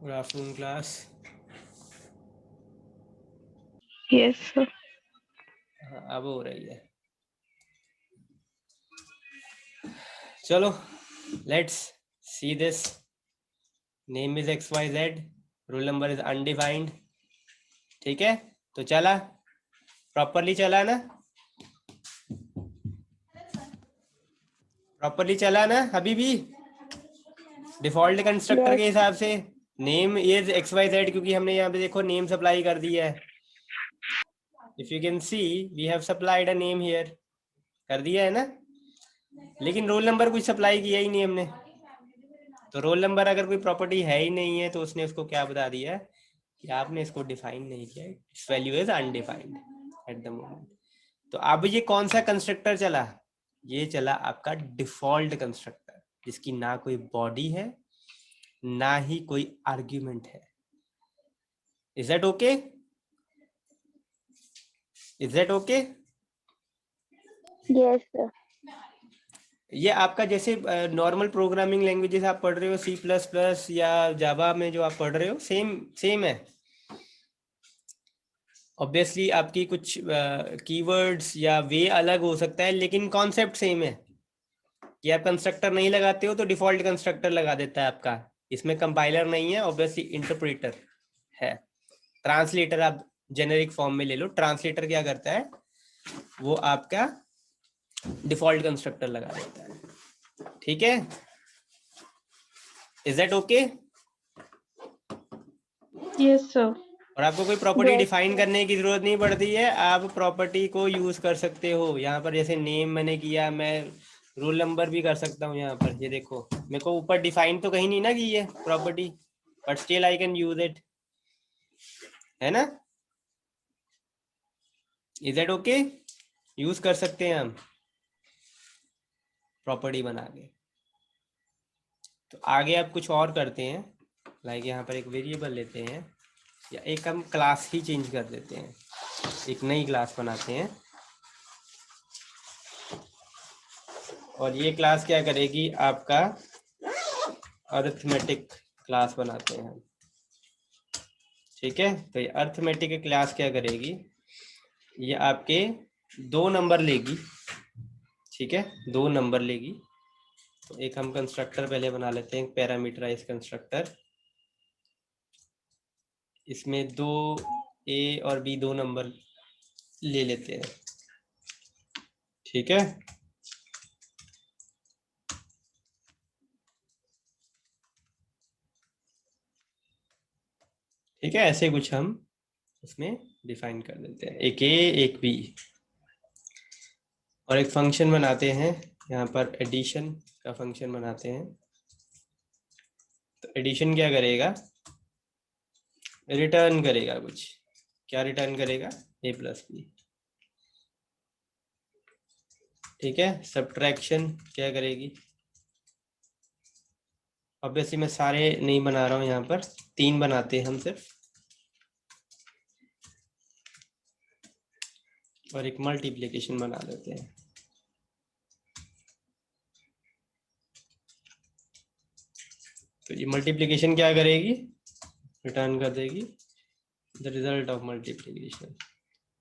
Good afternoon class. Yes sir. हाँ अब हो रही है। चलो let's see this. Name is XYZ, role number is undefined. ठीक है, तो चला प्रॉपरली, चला ना प्रॉपरली, चला ना अभी भी डिफॉल्ट कंस्ट्रक्टर के हिसाब से। नेम इज XYZ क्योंकि हमने यहाँ पे देखो नेम सप्लाई कर दिया है। If you can see we have supplied a name here, कर दिया है ना, लेकिन रोल नंबर कुछ सप्लाई किया ही नहीं हमने। तो रोल नंबर अगर कोई प्रॉपर्टी है ही नहीं है तो उसने उसको क्या बता दिया कि आपने इसको डिफाइन नहीं किया, it's value is undefined at the moment. तो अब ये कौन सा कंस्ट्रक्टर चला? ये चला आपका डिफॉल्ट कंस्ट्रक्टर, जिसकी ना कोई बॉडी है ना ही कोई आर्ग्यूमेंट है। Is that okay? Is that okay? Yes sir. ये आपका जैसे नॉर्मल प्रोग्रामिंग लैंग्वेजेस आप पढ़ रहे हो, C++ या जावा में जो आप पढ़ रहे हो, सेम सेम है। ऑब्वियसली आपकी कुछ कीवर्ड्स या वे अलग हो सकता है, लेकिन कॉन्सेप्ट सेम है कि आप कंस्ट्रक्टर नहीं लगाते हो तो डिफॉल्ट कंस्ट्रक्टर लगा देता है आपका। इसमें कंपाइलर नहीं है, ऑब्वियसली इंटरप्रेटर है। ट्रांसलेटर आप जेनेरिक फॉर्म में ले लो। ट्रांसलेटर क्या करता है, वो आपका डिफॉल्ट कंस्ट्रक्टर लगा देता है। ठीक है, is that okay? Yes sir. और आपको कोई प्रॉपर्टी डिफाइन करने की जरूरत नहीं पड़ती है, आप प्रॉपर्टी को यूज कर सकते हो। यहाँ पर जैसे नेम मैंने किया, मैं रोल नंबर भी कर सकता हूँ। यहाँ पर ये देखो, मेरे को ऊपर डिफाइन तो कहीं नहीं ना की है property, but still I can use it, है ना? Is that okay? यूज कर सकते हैं हम प्रॉपर्टी बना के। तो आगे आप कुछ और करते हैं, लाइक यहाँ पर एक वेरिएबल लेते हैं, या एक हम क्लास ही चेंज कर देते हैं, एक नई क्लास बनाते हैं। और ये क्लास क्या करेगी, आपका अरिथमेटिक क्लास बनाते हैं हम। ठीक है, तो ये अरिथमेटिक क्लास क्या करेगी, ये आपके 2 नंबर लेगी। ठीक है, 2 नंबर लेगी। तो एक हम कंस्ट्रक्टर पहले बना लेते हैं, पैरामीटराइज कंस्ट्रक्टर। इसमें 2 A और B 2 नंबर ले लेते हैं। ठीक है, ठीक है, ऐसे कुछ हम उसमें डिफाइन कर देते हैं, एक A एक B। और एक फंक्शन बनाते हैं यहाँ पर, एडिशन का फंक्शन बनाते हैं। तो एडिशन क्या करेगा, रिटर्न करेगा कुछ। क्या रिटर्न करेगा, A+B। ठीक है, सब्ट्रैक्शन क्या करेगी, ऑब्वियसली मैं सारे नहीं बना रहा हूँ, यहाँ पर 3 बनाते हैं हम सिर्फ। और एक मल्टीप्लिकेशन बना देते हैं। तो ये मल्टीप्लिकेशन क्या करेगी, रिटर्न कर देगी the result of multiplication.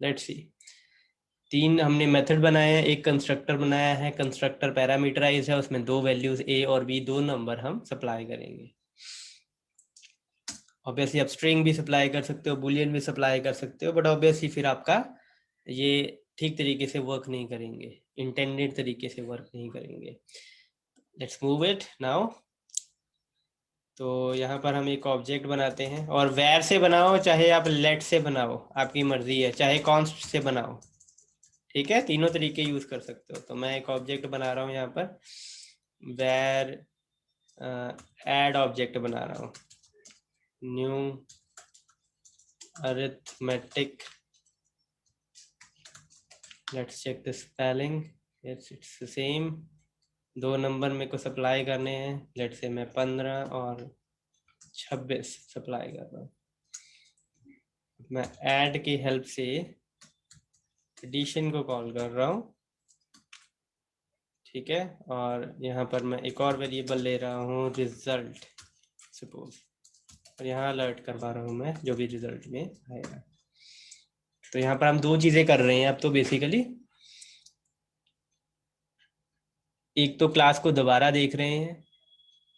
Let's see, 3 हमने मेथड बनाए हैं, एक कंस्ट्रक्टर बनाया है। कंस्ट्रक्टर पैरामीटराइज है, उसमें 2 वैल्यूज A और B 2 नंबर हम सप्लाई करेंगे। ऑब्वियसली आप स्ट्रिंग भी सप्लाई कर सकते हो, बुलियन भी सप्लाई कर सकते हो, बट ऑब्वियसली फिर आपका ये ठीक तरीके से वर्क नहीं करेंगे, इंटेंडेड तरीके से वर्क नहीं करेंगे। Let's move it now. तो यहाँ पर हम एक ऑब्जेक्ट बनाते हैं, और वैर से बनाओ चाहे आप लेट से बनाओ, आपकी मर्जी है, चाहे कॉन्स्ट से बनाओ। ठीक है, तीनों तरीके यूज कर सकते हो। तो मैं एक ऑब्जेक्ट बना रहा हूँ यहाँ पर, वैर ऐड ऑब्जेक्ट बना रहा हूँ, new arithmetic let's check the spelling, it's the same. 2 number मेरे को सप्लाई करने हैं, लेट्स से मैं 15 और 26 सप्लाई कर रहा हूँ। मैं ऐड की हेल्प से एडिशन को कॉल कर रहा हूँ, ठीक है। और यहाँ पर मैं एक और वेरिएबल ले रहा हूँ रिजल्ट सपोज, और यहाँ अलर्ट करवा रहा हूँ मैं जो भी रिजल्ट में आएगा। तो यहाँ पर हम 2 चीजें कर रहे हैं अब तो बेसिकली, एक तो क्लास को दोबारा देख रहे हैं,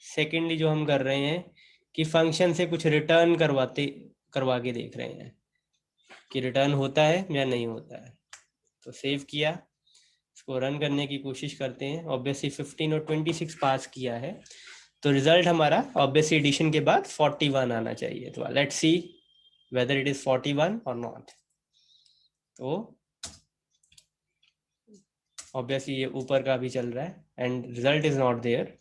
सेकेंडली जो हम कर रहे हैं कि फंक्शन से कुछ रिटर्न करवा के देख रहे हैं कि रिटर्न होता है या नहीं होता है। तो सेव किया, इसको रन करने की कोशिश करते हैं। ऑब्वियसली 15 और 26 पास किया है, तो रिजल्ट हमारा ऑब्वियसली एडिशन के बाद 41 आना चाहिए। तो let's see whether it is 41 और नॉट। तो ऑब्वियसली ये ऊपर का भी चल रहा है and result is not there,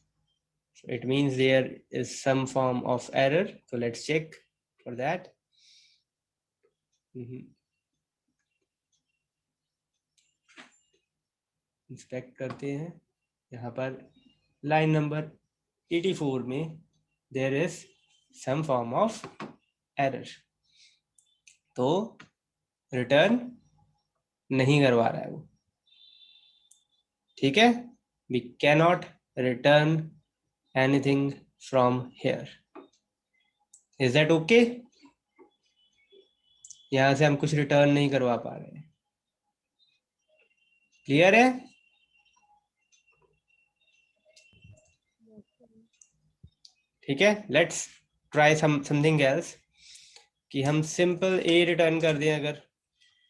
so it means there is some form of error. So let's check for that. Inspect करते हैं। यहाँ पर लाइन नंबर 84 में there is some form of error, तो रिटर्न नहीं करवा रहा है वो, ठीक है। we cannot return anything from here. is that okay? यहाँ से हम कुछ रिटर्न नहीं करवा पा रहे हैं, क्लियर है? ठीक है, लेट्स ट्राई समथिंग एल्स, कि हम सिंपल ए रिटर्न कर दें अगर,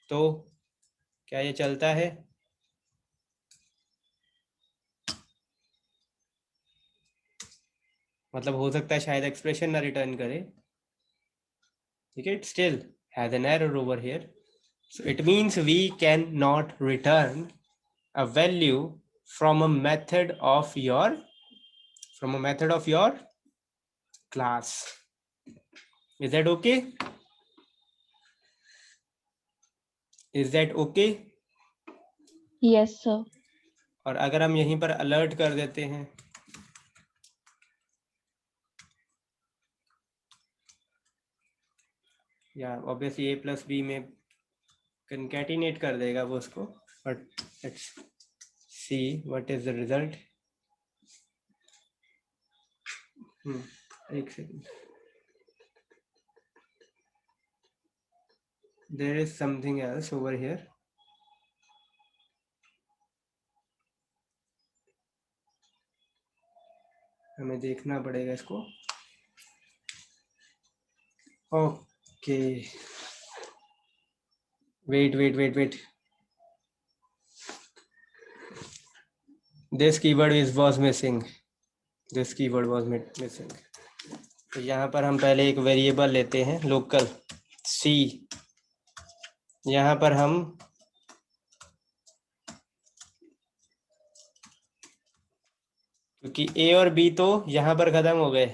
तो क्या ये चलता है? मतलब हो सकता है शायद एक्सप्रेशन ना रिटर्न करे, ठीक है। It still has an error over here, so it means we can not return a value from a method of your class. Is that okay? Is that okay? Yes, sir. और अगर हम यहीं पर alert कर देते हैं, या obviously ए plus B में कंकैटिनेट कर देगा वो उसको, but let's see what is the result. एक second, there is something else over here. हमें देखना पड़ेगा इसको। Okay, wait, this keyword was missing. तो यहाँ पर हम पहले एक वेरिएबल लेते हैं लोकल c, यहाँ पर हम क्योंकि a और b तो यहाँ पर खत्म हो गए,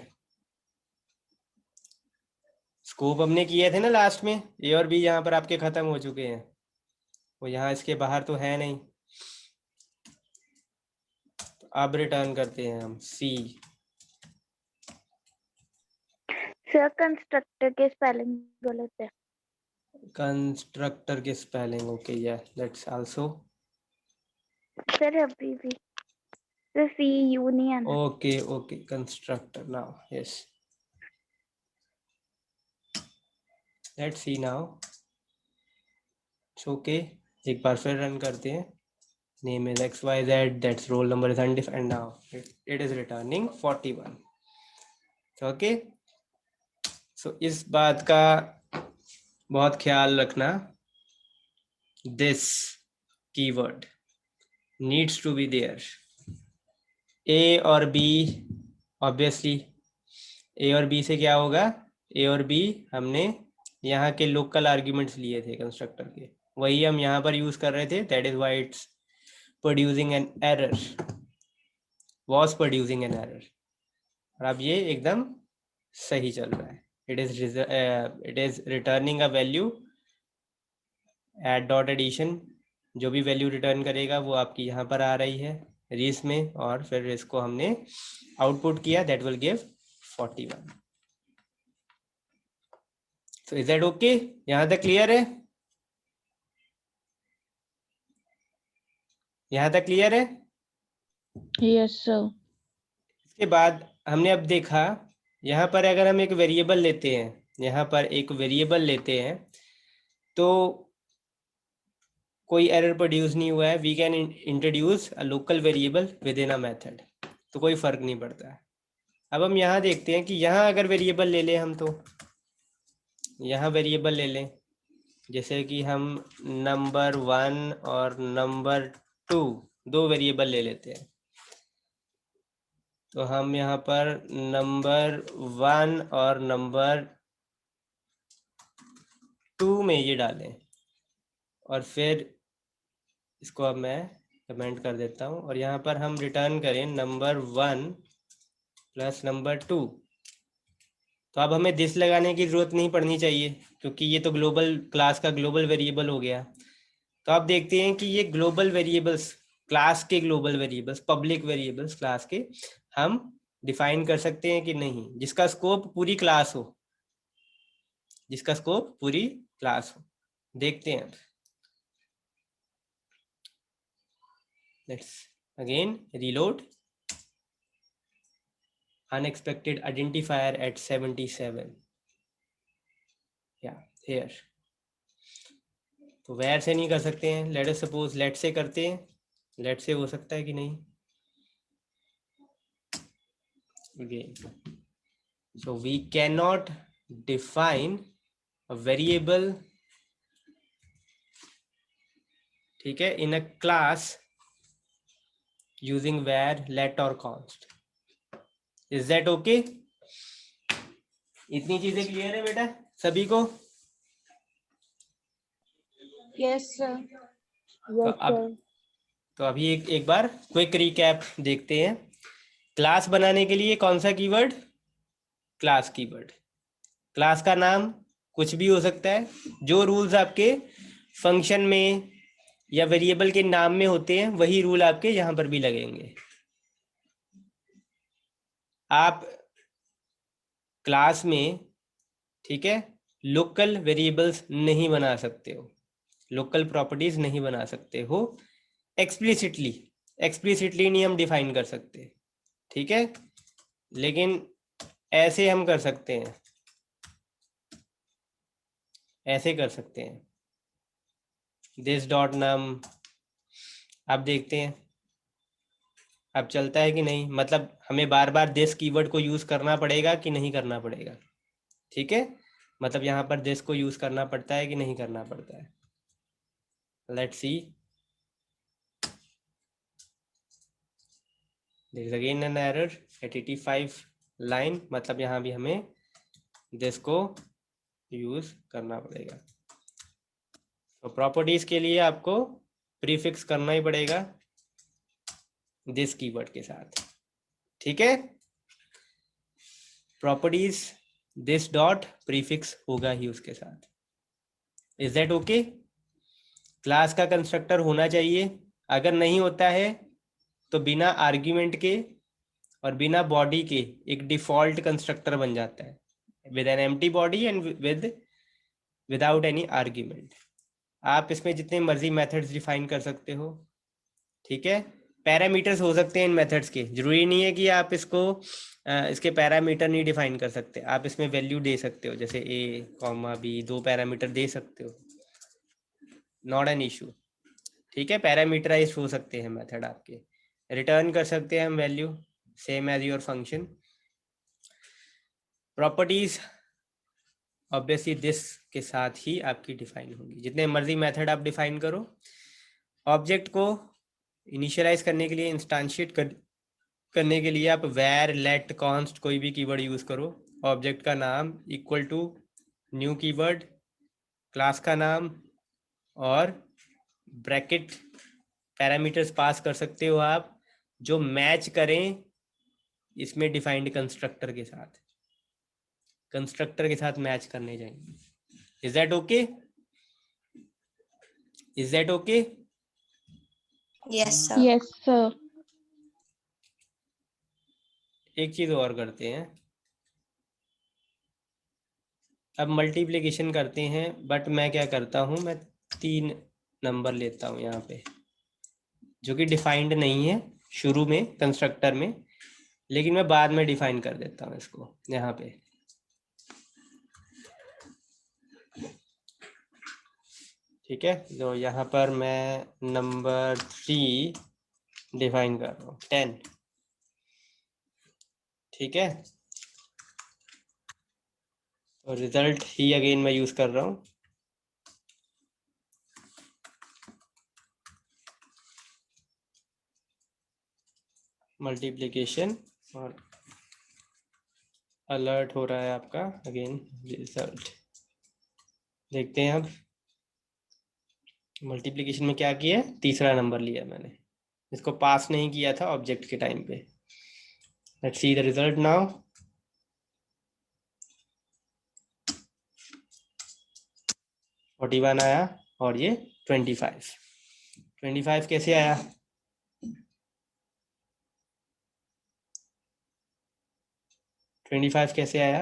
स्कोप हमने किए थे ना लास्ट में, ए और बी यहाँ पर आपके खत्म हो चुके हैं, वो यहाँ इसके बाहर तो है नहीं। तो अब रिटर्न करते हैं हम सी। सर कंस्ट्रक्टर के स्पेलिंग बोले थे। कंस्ट्रक्टर के स्पेलिंग, ओके, या लेट्स आल्सो। सर अभी भी सर सी यू नहीं आना। Okay, constructor now, yes, let's see now, it's okay. एक बार फिर रन करते हैं। Name is XYZ, that's roll number is undefined, now it is returning 41, okay. So इस बात का बहुत ख्याल रखना, this keyword needs to be there. ए और बी, ऑब्वियसली ए और बी से क्या होगा, ए और बी हमने यहाँ के लोकल आर्ग्यूमेंट्स लिए थे कंस्ट्रक्टर के, वही हम यहाँ पर यूज कर रहे थे, that is why it's producing an error, was producing an error. और अब ये एकदम सही चल रहा है, it is returning a value at dot addition जो भी वैल्यू रिटर्न करेगा वो आपकी यहाँ पर आ रही है रीस में, और फिर इसको हमने आउटपुट किया, that will give 41. So is that okay? यहाँ तक क्लियर है? यहाँ तक क्लियर है? Yes, sir. इसके बाद हमने अब देखा यहाँ पर अगर हम एक वेरिएबल लेते हैं, यहाँ पर एक वेरिएबल लेते हैं तो कोई एरर प्रोड्यूस नहीं हुआ है. We can introduce a local variable within a method, तो कोई फर्क नहीं पड़ता है. अब हम यहाँ देखते हैं कि यहाँ अगर वेरिएबल ले लें हम, तो यहाँ वेरिएबल ले लें, जैसे कि हम नंबर 1 और नंबर 2 दो वेरिएबल ले लेते हैं. तो हम यहाँ पर नंबर 1 और नंबर 2 में ये डालें, और फिर इसको अब मैं कमेंट कर देता हूँ, और यहाँ पर हम रिटर्न करें नंबर 1 प्लस नंबर 2. तो अब हमें दिस लगाने की ज़रूरत नहीं पड़नी चाहिए, क्योंकि ये तो ग्लोबल क्लास का ग्लोबल वेरिएबल हो गया. तो आप देखते हैं कि ये ग्लोबल वेरिएबल्स, क्लास के global variables, public variables class के हम डिफाइन कर सकते हैं कि नहीं, जिसका स्कोप पूरी क्लास हो, जिसका स्कोप पूरी क्लास हो. देखते हैं. Let's again reload. Unexpected identifier at 77. Yeah, here. तो where से नहीं कर सकते हैं. Let us suppose let से करते हैं. Let से हो सकता है कि नहीं. Again, so we cannot define a variable, ठीक है, in a class using where, let or const. Is that okay? इतनी चीजें क्लियर है बेटा सभी को? Yes, sir. तो अभी एक बार क्विक रिकैप देखते हैं. क्लास बनाने के लिए कौन सा कीवर्ड? Class keyword. क्लास का नाम कुछ भी हो सकता है. जो रूल्स आपके फंक्शन में या वेरिएबल के नाम में होते हैं वही रूल आपके यहां पर भी लगेंगे. आप क्लास में, ठीक है, लोकल वेरिएबल्स नहीं बना सकते हो, लोकल प्रॉपर्टीज नहीं बना सकते हो. एक्सप्लिसिटली नहीं हम डिफाइन कर सकते, ठीक है, लेकिन ऐसे हम कर सकते हैं, ऐसे कर सकते हैं. दिस डॉट नम. आप देखते हैं अब चलता है कि नहीं, मतलब हमें बार बार दिस कीवर्ड को यूज करना पड़ेगा कि नहीं करना पड़ेगा. ठीक है, मतलब यहाँ पर दिस को यूज करना पड़ता है कि नहीं करना पड़ता है. Let's see. There is again an error at 85 line, मतलब यहाँ भी हमें दिस को यूज करना पड़ेगा. तो प्रॉपर्टीज के लिए आपको प्रीफिक्स करना ही पड़ेगा दिस कीवर्ड के साथ. ठीक है, प्रॉपर्टीज दिस डॉट प्रीफिक्स होगा ही उसके साथ. Is that okay? क्लास का कंस्ट्रक्टर होना चाहिए. अगर नहीं होता है तो बिना आर्ग्यूमेंट के और बिना बॉडी के एक डिफॉल्ट कंस्ट्रक्टर बन जाता है with an empty body and without any argument. आप इसमें जितने मर्जी मेथड्स डिफाइन कर सकते हो. ठीक है, पैरामीटर्स हो सकते हैं इन मेथड्स के. जरूरी नहीं है कि आप इसको इसके पैरामीटर नहीं डिफाइन कर सकते. आप इसमें वैल्यू दे सकते हो, जैसे a, b, 2 पैरामीटर दे सकते हो. Not an issue. ठीक है, पैरामीटराइज हो सकते हैं मेथड आपके. रिटर्न कर सकते हैं हम value same as your function. Properties obviously this के साथ ही आपकी डिफाइन होगी. जितने मर्जी मेथड आप डिफाइन करो. ऑब्जेक्ट को इनिशियलाइज करने के लिए, इंस्टांशिएट करने के लिए आप वैर, लेट, कॉन्स्ट कोई भी कीवर्ड यूज करो. ऑब्जेक्ट का नाम equal to new keyword, class का नाम और ब्रैकेट पैरामीटर्स पास कर सकते हो आप जो मैच करें इसमें डिफाइंड कंस्ट्रक्टर के साथ. कंस्ट्रक्टर के साथ मैच करने जाएंगे. Is that okay? Is that okay? Yes, sir. Yes, sir. एक चीज और करते हैं, अब मल्टीप्लिकेशन करते हैं, बट मैं क्या करता हूँ, मैं 3 नंबर लेता हूँ यहाँ पे, जो कि डिफाइंड नहीं है शुरू में कंस्ट्रक्टर में, लेकिन मैं बाद में डिफाइन कर देता हूँ इसको यहाँ पे। ठीक है, तो यहाँ पर मैं नंबर 3 डिफाइन कर रहा हूँ, 10। ठीक है, और रिजल्ट ही अगेन मैं यूज कर रहा हूँ। मल्टीप्लिकेशन, और अलर्ट हो रहा है आपका अगेन रिजल्ट। देखते हैं अब मल्टीप्लिकेशन में क्या किया है, तीसरा नंबर लिया मैंने, इसको पास नहीं किया था ऑब्जेक्ट के टाइम पे। Let's see the result now. 41 आया, और ये 25 कैसे आया? कैसे आया?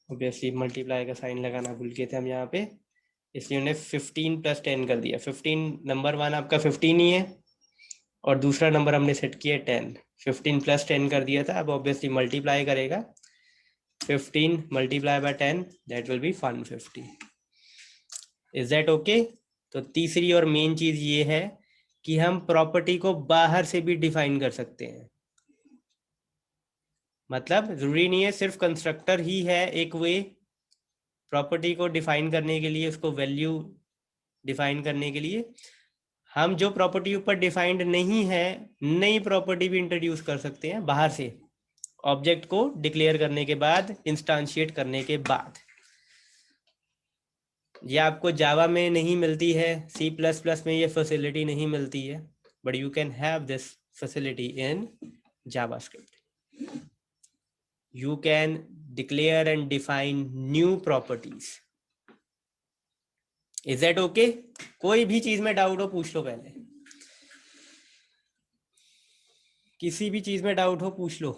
ऑब्वियसली मल्टीप्लाई का साइन लगाना भूल गए थे हम यहाँ पे, इसलिए उन्हें 15 + 10 कर दिया। 15 नंबर 1 आपका 15 ही है, और दूसरा नंबर हमने सेट किया 10। 15 + 10 कर दिया था, अब ऑब्वियसली मल्टीप्लाई करेगा। 15 × 10 that will be 150। Is that okay? तो तीसरी और मेन चीज ये है कि हम प्रॉपर्टी को बाहर से भी डिफाइन कर सकते हैं। मतलब जरूरी नहीं है सिर्फ कंस्ट्रक्टर ही है एक वे प्रॉपर्टी को डिफाइन करने के लिए, उसको वैल्यू डिफाइन करने के लिए। हम जो प्रॉपर्टी ऊपर डिफाइंड नहीं है, नई प्रॉपर्टी भी इंट्रोड्यूस कर सकते हैं बाहर से, ऑब्जेक्ट को डिक्लेयर करने के बाद, इंस्टांशिएट करने के बाद। ये आपको जावा में नहीं मिलती है, C++ में ये फैसिलिटी नहीं मिलती है, but you can have this facility in JavaScript. You can declare and define new properties. Is that okay? कोई भी चीज में डाउट हो पूछ लो, पहले किसी भी चीज में डाउट हो पूछ लो।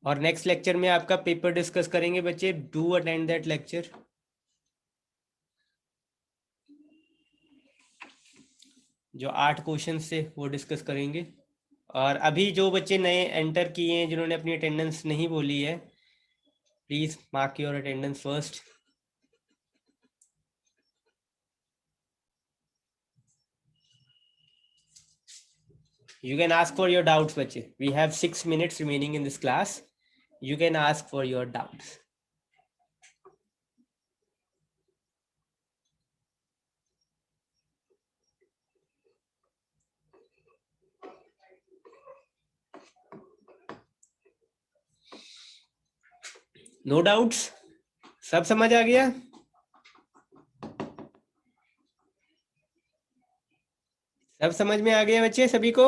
और नेक्स्ट लेक्चर में आपका पेपर डिस्कस करेंगे बच्चे, डू अटेंड दैट लेक्चर। जो 8 क्वेश्चन थे वो डिस्कस करेंगे। और अभी जो बच्चे नए एंटर किए हैं, जिन्होंने अपनी अटेंडेंस नहीं बोली है, please mark your attendance first. You can ask for your doubts, बच्चे। We have 6 minutes remaining in this class. You can ask for your doubts. No doubts? सब समझ आ गया? सब समझ में आ गया बच्चे सभी को?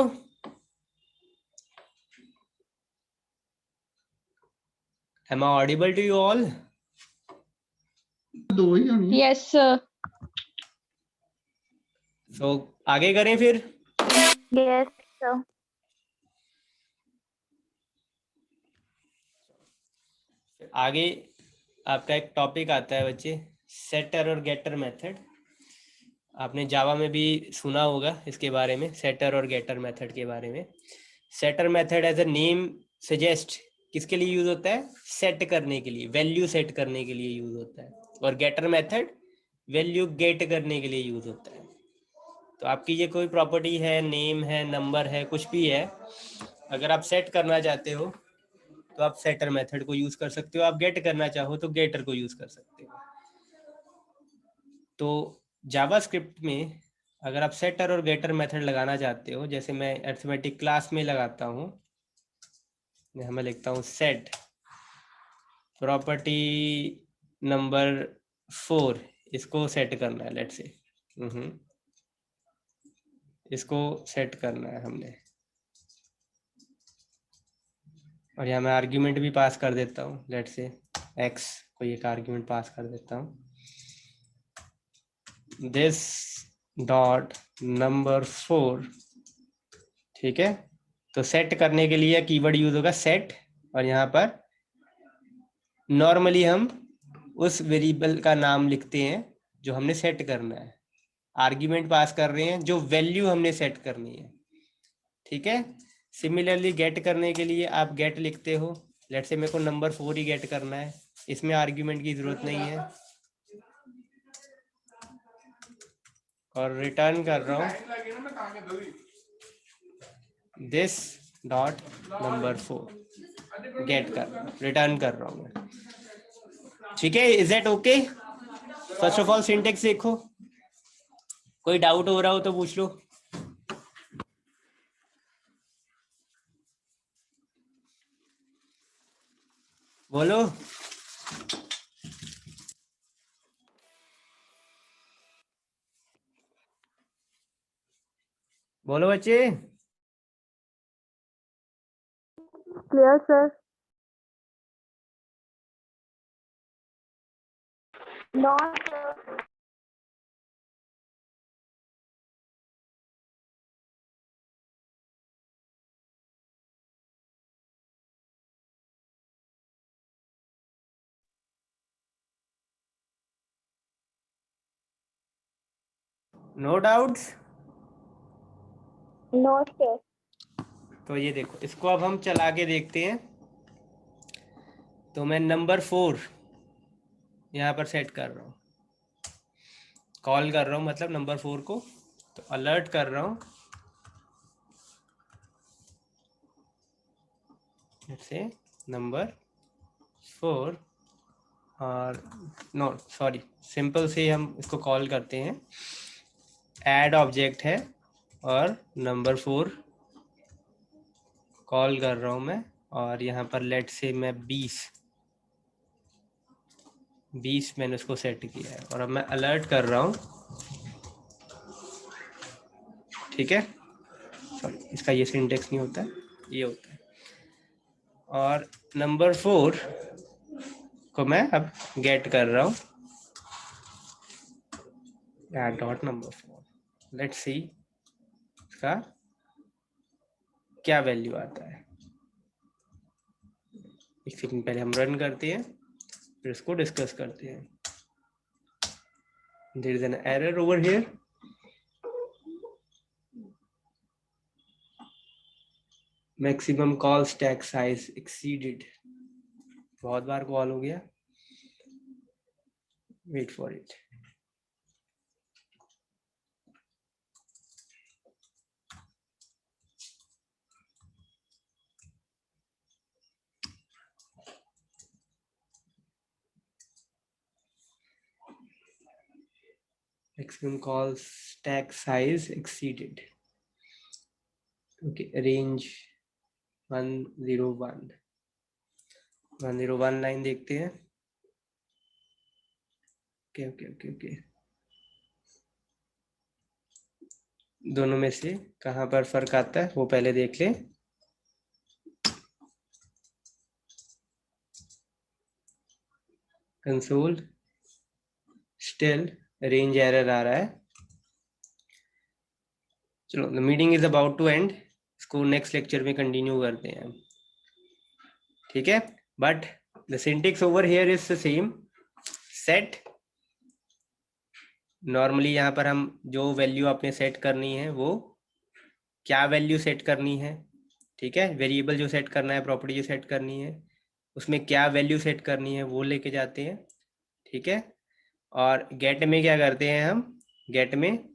Am I audible to you all? Yes, sir. So आगे करें फिर? Yes, sir. आगे आपका एक टॉपिक आता है बच्चे, सेटर और गेटर मेथड। आपने जावा में भी सुना होगा इसके बारे में, सेटर और गेटर मेथड के बारे में। Setter method as a name suggest किसके लिए यूज होता है? सेट करने के लिए, वैल्यू सेट करने के लिए यूज होता है। और गेटर मेथड वैल्यू गेट करने के लिए यूज होता है। तो आपकी ये कोई प्रॉपर्टी है, नेम है, नंबर है, कुछ भी है, अगर आप सेट करना चाहते हो तो आप सेटर मेथड को यूज कर सकते हो, आप गेट करना चाहो तो गेटर को यूज कर सकते हो। तो जावास्क्रिप्ट में अगर आप सेटर और गेटर मेथड लगाना चाहते हो, जैसे मैं अरिथमेटिक क्लास में लगाता हूँ, मैं लिखता हूँ सेट प्रॉपर्टी नंबर 4, इसको सेट करना है, लेट्स से इसको सेट करना है हमने, और यहाँ मैं आर्ग्यूमेंट भी पास कर देता हूँ, लेट्स से x, कोई एक आर्ग्यूमेंट पास कर देता हूँ। दिस डॉट नंबर 4, ठीक है। तो सेट करने के लिए कीवर्ड यूज होगा सेट, और यहाँ पर नॉर्मली हम उस वेरिएबल का नाम लिखते हैं जो हमने सेट करना है, आर्ग्यूमेंट पास कर रहे हैं जो वैल्यू हमने सेट करनी है, ठीक है। सिमिलरली गेट करने के लिए आप गेट लिखते हो, लेट्स से मेरे को नंबर 4 ही गेट करना है, इसमें आर्ग्यूमेंट की जरूरत नहीं है, और रिटर्न कर रहा हूँ दिस डॉट नंबर 4, गेट कर रहा हूँ, रिटर्न कर रहा हूँ मैं, ठीक है। Is that okay? First of all syntax देखो, कोई डाउट हो रहा हो तो पूछ लो। बोलो बोलो बच्चे। Clear, sir? No, sir. No doubts? No, sir. तो ये देखो, इसको अब हम चला के देखते हैं। तो मैं नंबर 4 यहाँ पर सेट कर रहा हूँ, कॉल कर रहा हूँ, मतलब नंबर 4 को, तो अलर्ट कर रहा हूँ से नंबर 4, और नो सॉरी, सिंपल से हम इसको कॉल करते हैं, ऐड ऑब्जेक्ट है और नंबर 4 कॉल कर रहा हूँ मैं, और यहाँ पर लेट से मैं 20 मैंने उसको सेट किया है, और अब मैं अलर्ट कर रहा हूँ, ठीक है। सॉरी, इसका ये सिंटेक्स नहीं होता है, ये होता है। और नंबर 4 को मैं अब गेट कर रहा हूँ, डॉट नंबर 4, लेट्स सी इसका क्या वैल्यू आता है। एक सेकंड पहले हम रन करते हैं, फिर इसको डिस्कस करते हैं। There is an error over here, maximum call stack size exceeded, बहुत बार कॉल हो गया, wait for it. maximum call stack size exceeded, okay, range 101 line देखते हैं, ओके ओके ओके ओके, दोनों में से कहाँ पर फर्क आता है वो पहले देख लें। कंसोल स्टिल रेंज एरर आ रहा है। चलो, the meeting is about to end, इसको नेक्स्ट लेक्चर में कंटिन्यू करते हैं, ठीक है। But the syntax over here is the same, set. Normally यहाँ पर हम जो वैल्यू आपने सेट करनी है वो क्या वैल्यू सेट करनी है, ठीक है। वेरिएबल जो सेट करना है, प्रॉपर्टी जो सेट करनी है, उसमें क्या वैल्यू सेट करनी है वो लेके जाते हैं, ठीक है। और गेट में क्या करते हैं हम, गेट में